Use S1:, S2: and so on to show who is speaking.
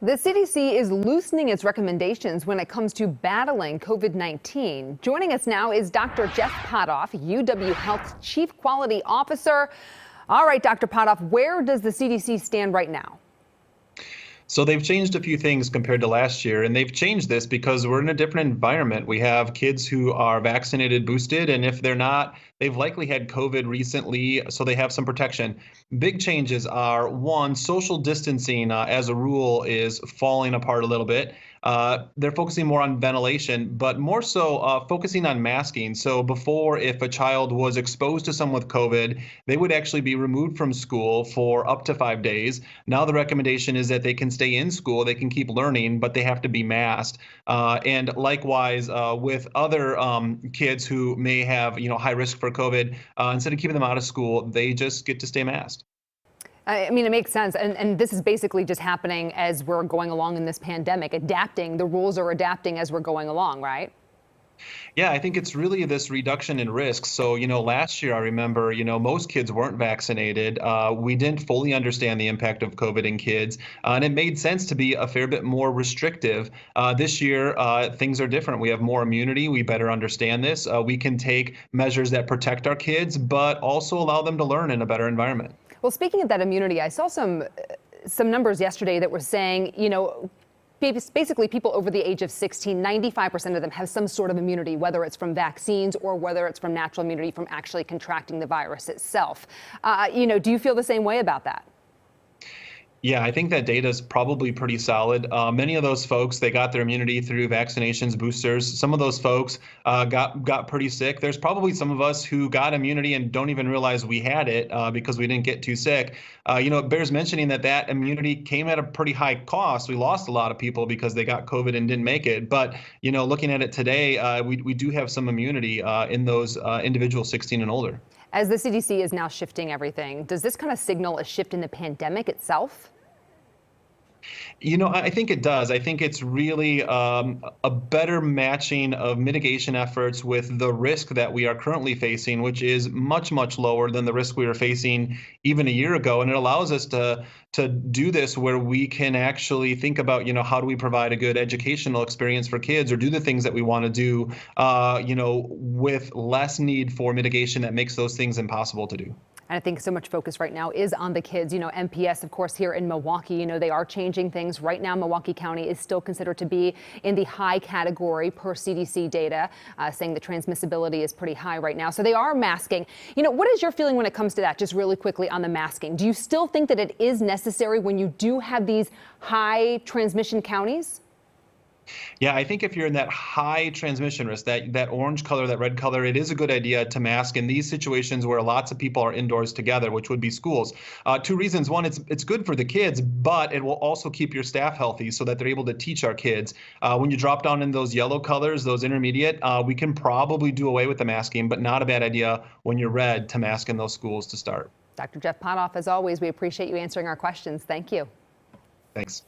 S1: The CDC is loosening its recommendations when it comes to battling COVID-19. Joining us now is Dr. Jeff Potoff, UW Health's Chief Quality Officer. All right, Dr. Potoff, where does the CDC stand right now?
S2: So they've changed a few things compared to last year, and they've changed this because we're in a different environment. We have kids who are vaccinated, boosted, and if they're not, they've likely had COVID recently, so they have some protection. Big changes are, one, social distancing as a rule is falling apart a little bit. They're focusing more on ventilation, but more so focusing on masking. So before, if a child was exposed to someone with COVID, they would actually be removed from school for up to 5 days. Now the recommendation is that they can stay in school, they can keep learning, but they have to be masked. And likewise, with other kids who may have, high risk for COVID, instead of keeping them out of school, they just get to stay masked.
S1: I mean, it makes sense. And this is basically just happening as we're going along in this pandemic, adapting. The rules are adapting as we're going along, right?
S2: Yeah, I think it's really this reduction in risk. So, last year I remember, most kids weren't vaccinated. We didn't fully understand the impact of COVID in kids, and it made sense to be a fair bit more restrictive. This year, things are different. We have more immunity. We better understand this. We can take measures that protect our kids, but also allow them to learn in a better environment.
S1: Well, speaking of that immunity, I saw some numbers yesterday that were saying, basically people over the age of 16, 95% of them have some sort of immunity, whether it's from vaccines or whether it's from natural immunity from actually contracting the virus itself. Do you feel the same way about that?
S2: Yeah, I think that data is probably pretty solid. Many of those folks, they got their immunity through vaccinations, boosters. Some of those folks got pretty sick. There's probably some of us who got immunity and don't even realize we had it because we didn't get too sick. It bears mentioning that immunity came at a pretty high cost. We lost a lot of people because they got COVID and didn't make it. But, looking at it today, we do have some immunity in those individuals 16 and older.
S1: As the CDC is now shifting everything, does this kind of signal a shift in the pandemic itself?
S2: I think it does. I think it's really a better matching of mitigation efforts with the risk that we are currently facing, which is much, much lower than the risk we were facing even a year ago. And it allows us to do this where we can actually think about, how do we provide a good educational experience for kids or do the things that we want to do, with less need for mitigation that makes those things impossible to do.
S1: And I think so much focus right now is on the kids. MPS, of course, here in Milwaukee, they are changing things. Right now, Milwaukee County is still considered to be in the high category per CDC data, saying the transmissibility is pretty high right now. So they are masking. What is your feeling when it comes to that, just really quickly on the masking? Do you still think that it is necessary when you do have these high transmission counties?
S2: Yeah, I think if you're in that high transmission risk, that orange color, that red color, it is a good idea to mask in these situations where lots of people are indoors together, which would be schools. Two reasons. One, it's good for the kids, but it will also keep your staff healthy so that they're able to teach our kids. When you drop down in those yellow colors, those intermediate, we can probably do away with the masking, but not a bad idea when you're red to mask in those schools to start.
S1: Dr. Jeff Potoff, as always, we appreciate you answering our questions. Thank you.
S2: Thanks.